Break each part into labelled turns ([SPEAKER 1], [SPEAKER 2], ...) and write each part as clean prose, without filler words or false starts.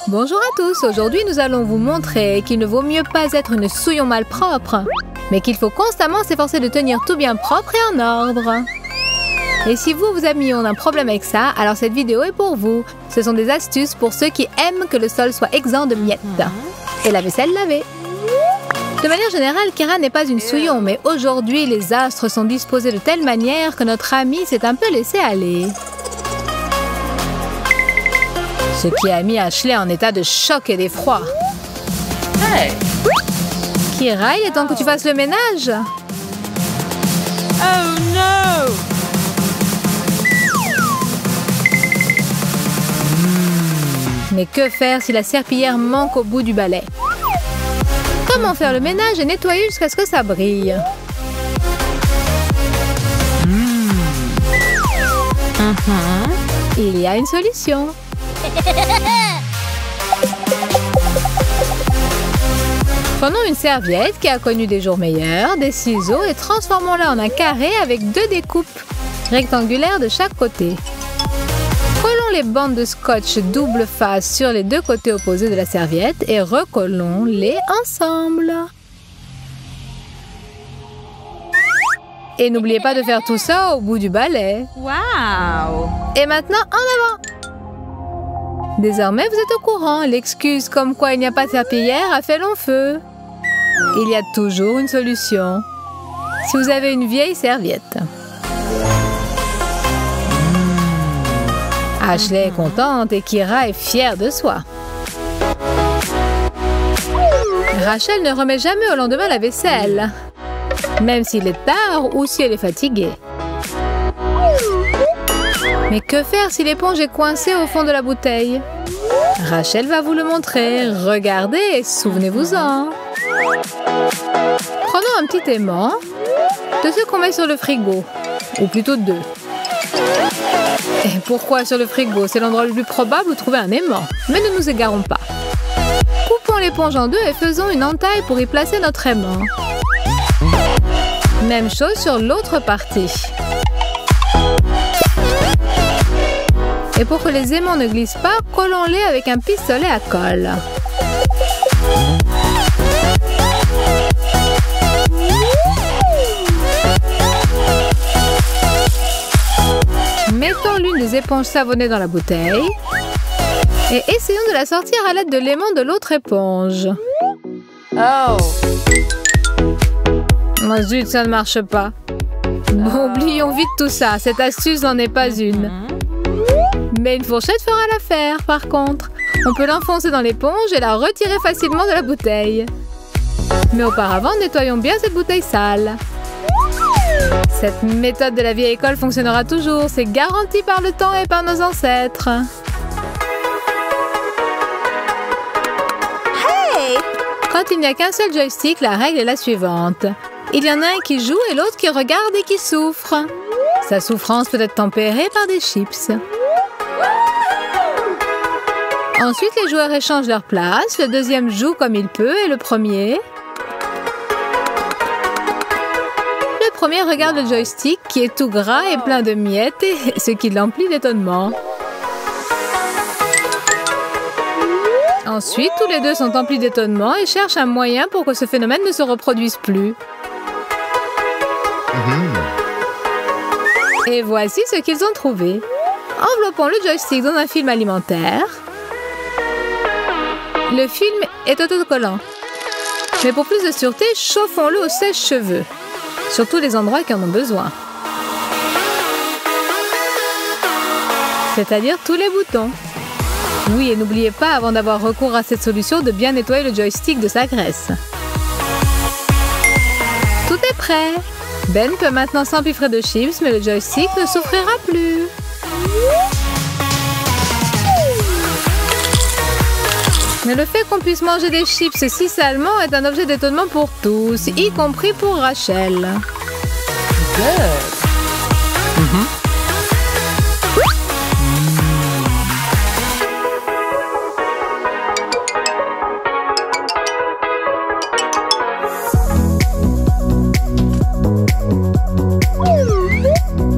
[SPEAKER 1] Bonjour à tous, aujourd'hui nous allons vous montrer qu'il ne vaut mieux pas être une souillon malpropre, mais qu'il faut constamment s'efforcer de tenir tout bien propre et en ordre. Et si vos amis ont un problème avec ça, alors cette vidéo est pour vous. Ce sont des astuces pour ceux qui aiment que le sol soit exempt de miettes. Et la vaisselle lavée. De manière générale, Kira n'est pas une souillon, mais aujourd'hui, les astres sont disposés de telle manière que notre amie s'est un peu laissée aller. Ce qui a mis Ashley en état de choc et d'effroi.
[SPEAKER 2] Hey!
[SPEAKER 1] Kira, il est temps que tu fasses le ménage.
[SPEAKER 2] Oh no!
[SPEAKER 1] Mais que faire si la serpillière manque au bout du balai? Comment faire le ménage et nettoyer jusqu'à ce que ça brille? Il y a une solution. Prenons une serviette qui a connu des jours meilleurs, des ciseaux et transformons-la en un carré avec 2 découpes rectangulaires de chaque côté. Collons les bandes de scotch double face sur les 2 côtés opposés de la serviette et recollons-les ensemble. Et n'oubliez pas de faire tout ça au bout du balai.
[SPEAKER 2] Wow!
[SPEAKER 1] Et maintenant, en avant! Désormais, vous êtes au courant. L'excuse comme quoi il n'y a pas de serpillière a fait long feu. Il y a toujours une solution. Si vous avez une vieille serviette. Ashley est contente et Kira est fière de soi. Rachel ne remet jamais au lendemain la vaisselle, même s'il est tard ou si elle est fatiguée. Mais que faire si l'éponge est coincée au fond de la bouteille? Rachel va vous le montrer. Regardez et souvenez-vous-en. Prenons un petit aimant de ce qu'on met sur le frigo, ou plutôt 2. Et pourquoi sur le frigo? C'est l'endroit le plus probable où trouver un aimant. Mais ne nous égarons pas. Coupons l'éponge en 2 et faisons une entaille pour y placer notre aimant. Même chose sur l'autre partie. Et pour que les aimants ne glissent pas, collons-les avec un pistolet à colle. Mettons l'une des éponges savonnées dans la bouteille et essayons de la sortir à l'aide de l'aimant de l'autre éponge.
[SPEAKER 2] Oh!
[SPEAKER 1] Oh zut, ça ne marche pas. Bon, oublions vite tout ça, cette astuce n'en est pas une. Mais une fourchette fera l'affaire, par contre. On peut l'enfoncer dans l'éponge et la retirer facilement de la bouteille. Mais auparavant, nettoyons bien cette bouteille sale. Cette méthode de la vieille école fonctionnera toujours. C'est garanti par le temps et par nos ancêtres.
[SPEAKER 2] Hey!
[SPEAKER 1] Quand il n'y a qu'un seul joystick, la règle est la suivante. Il y en a un qui joue et l'autre qui regarde et qui souffre. Sa souffrance peut être tempérée par des chips. Ensuite, les joueurs échangent leur place. Le deuxième joue comme il peut et le premier... Le premier regarde le joystick qui est tout gras et plein de miettes, et ce qui l'emplit d'étonnement. Ensuite, tous les deux sont emplis d'étonnement et cherchent un moyen pour que ce phénomène ne se reproduise plus. Et voici ce qu'ils ont trouvé. Enveloppons le joystick dans un film alimentaire. Le film est autocollant. Mais pour plus de sûreté, chauffons-le au sèche-cheveux. Surtout les endroits qui en ont besoin. C'est-à-dire tous les boutons. Oui, et n'oubliez pas, avant d'avoir recours à cette solution, de bien nettoyer le joystick de sa graisse. Tout est prêt. Ben peut maintenant s'empiffrer de chips, mais le joystick ne souffrira plus. Mais le fait qu'on puisse manger des chips si salement est un objet d'étonnement pour tous, y compris pour Rachel.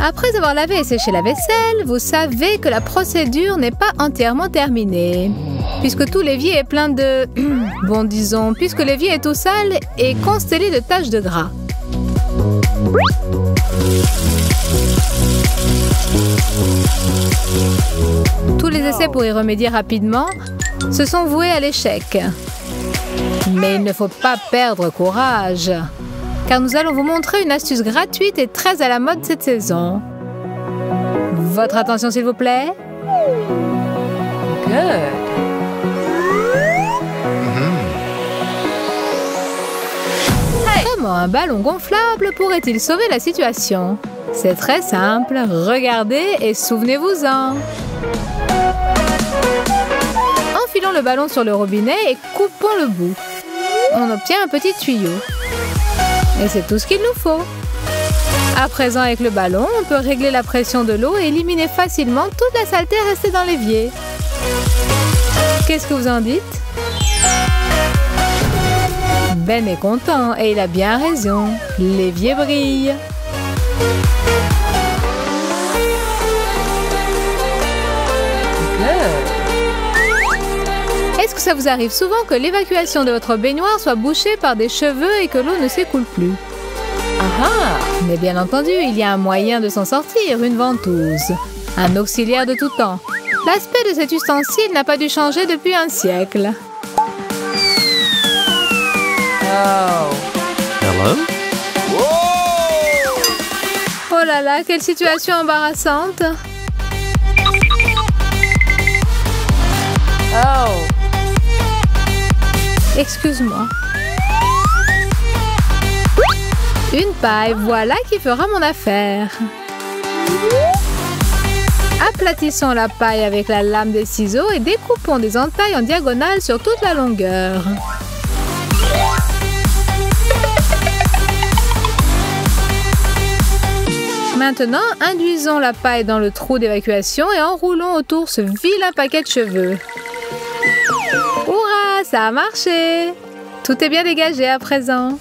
[SPEAKER 1] Après avoir lavé et séché la vaisselle, vous savez que la procédure n'est pas entièrement terminée. Puisque tout l'évier est plein de... bon, disons, puisque l'évier est tout sale et constellé de taches de gras. Tous les essais pour y remédier rapidement se sont voués à l'échec. Mais il ne faut pas perdre courage, car nous allons vous montrer une astuce gratuite et très à la mode cette saison. Votre attention s'il vous plaît.
[SPEAKER 2] Good.
[SPEAKER 1] Comment un ballon gonflable pourrait-il sauver la situation? C'est très simple, regardez et souvenez-vous-en. Enfilons le ballon sur le robinet et coupons le bout. On obtient un petit tuyau. Et c'est tout ce qu'il nous faut. À présent, avec le ballon, on peut régler la pression de l'eau et éliminer facilement toute la saleté restée dans l'évier. Qu'est-ce que vous en dites? Ben est content et il a bien raison. L'évier brille. Est-ce que ça vous arrive souvent que l'évacuation de votre baignoire soit bouchée par des cheveux et que l'eau ne s'écoule plus? Mais bien entendu, il y a un moyen de s'en sortir, une ventouse. Un auxiliaire de tout temps. L'aspect de cet ustensile n'a pas dû changer depuis un siècle.
[SPEAKER 2] Oh.
[SPEAKER 3] Hello?
[SPEAKER 1] Oh là là, quelle situation embarrassante!
[SPEAKER 2] Oh.
[SPEAKER 1] Excuse-moi. Une paille, voilà qui fera mon affaire. Aplatissons la paille avec la lame des ciseaux et découpons des entailles en diagonale sur toute la longueur. Maintenant, induisons la paille dans le trou d'évacuation et enroulons autour ce vilain paquet de cheveux. Hurrah, ça a marché! Tout est bien dégagé à présent.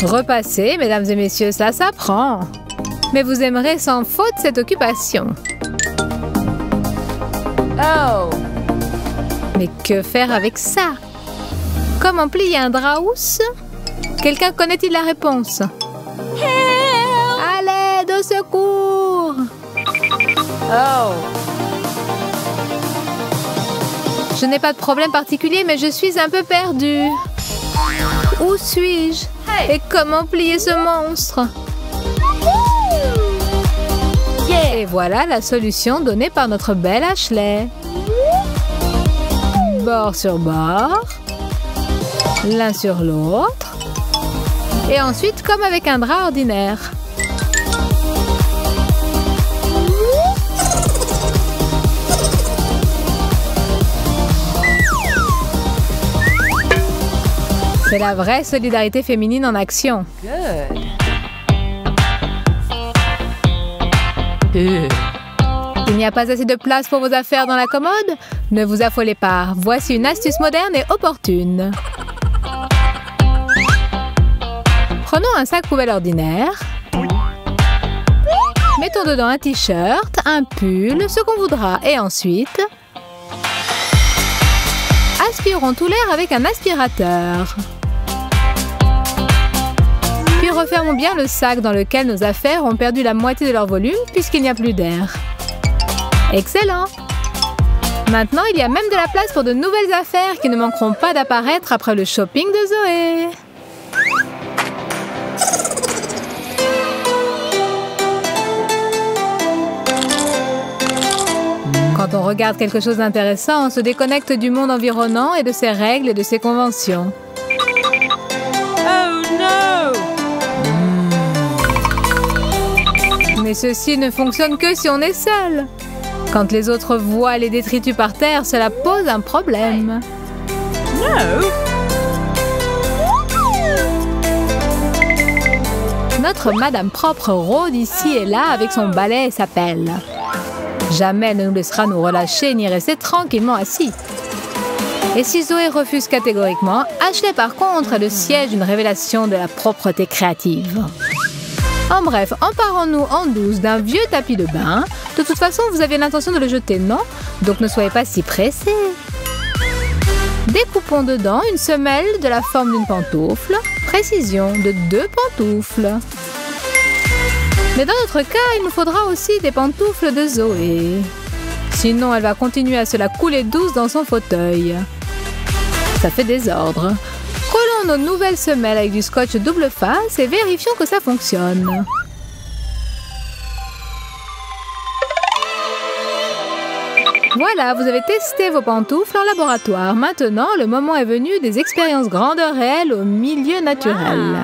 [SPEAKER 1] Repassez, mesdames et messieurs, ça s'apprend. Mais vous aimerez sans faute cette occupation.
[SPEAKER 2] Oh.
[SPEAKER 1] Mais que faire avec ça? Comment plier un drap housse? Quelqu'un connaît-il la réponse? À l'aide, au secours!
[SPEAKER 2] Oh.
[SPEAKER 1] Je n'ai pas de problème particulier, mais je suis un peu perdue. Où suis-je? Et comment plier ce monstre? Et voilà la solution donnée par notre belle Ashley. Bord sur bord. L'un sur l'autre. Et ensuite, comme avec un drap ordinaire. C'est la vraie solidarité féminine en action.
[SPEAKER 2] Good.
[SPEAKER 1] Il n'y a pas assez de place pour vos affaires dans la commode? Ne vous affolez pas. Voici une astuce moderne et opportune. Prenons un sac poubelle ordinaire. Mettons dedans un t-shirt, un pull, ce qu'on voudra. Et ensuite, aspirons tout l'air avec un aspirateur. Puis refermons bien le sac dans lequel nos affaires ont perdu la moitié de leur volume puisqu'il n'y a plus d'air. Excellent! Maintenant, il y a même de la place pour de nouvelles affaires qui ne manqueront pas d'apparaître après le shopping de Zoé. Quand on regarde quelque chose d'intéressant, on se déconnecte du monde environnant et de ses règles et de ses conventions.
[SPEAKER 2] Oh no!
[SPEAKER 1] Mais ceci ne fonctionne que si on est seul. Quand les autres voient les détritus par terre, cela pose un problème.
[SPEAKER 2] No!
[SPEAKER 1] Notre Madame Propre rôde ici et là avec son balai et sa pelle. Jamais elle ne nous laissera nous relâcher ni rester tranquillement assis. Et si Zoé refuse catégoriquement, Ashley par contre est le siège d'une révélation de la propreté créative. En bref, emparons-nous en douce d'un vieux tapis de bain. De toute façon, vous aviez l'intention de le jeter, non? Donc ne soyez pas si pressés. Découpons dedans une semelle de la forme d'une pantoufle. Précision de 2 pantoufles. Mais dans notre cas, il nous faudra aussi des pantoufles de Zoé. Sinon, elle va continuer à se la couler douce dans son fauteuil. Ça fait désordre. Collons nos nouvelles semelles avec du scotch double face et vérifions que ça fonctionne. Voilà, vous avez testé vos pantoufles en laboratoire. Maintenant, le moment est venu des expériences grandeur réelle au milieu naturel.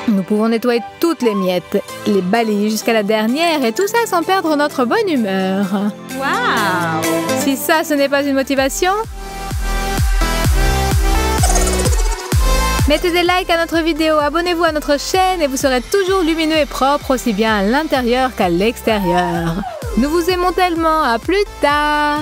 [SPEAKER 1] Nous pouvons nettoyer toutes les miettes, les balayer jusqu'à la dernière et tout ça sans perdre notre bonne humeur.
[SPEAKER 2] Wow!
[SPEAKER 1] Si ça, ce n'est pas une motivation? Mettez des likes à notre vidéo, abonnez-vous à notre chaîne et vous serez toujours lumineux et propre aussi bien à l'intérieur qu'à l'extérieur. Nous vous aimons tellement, à plus tard!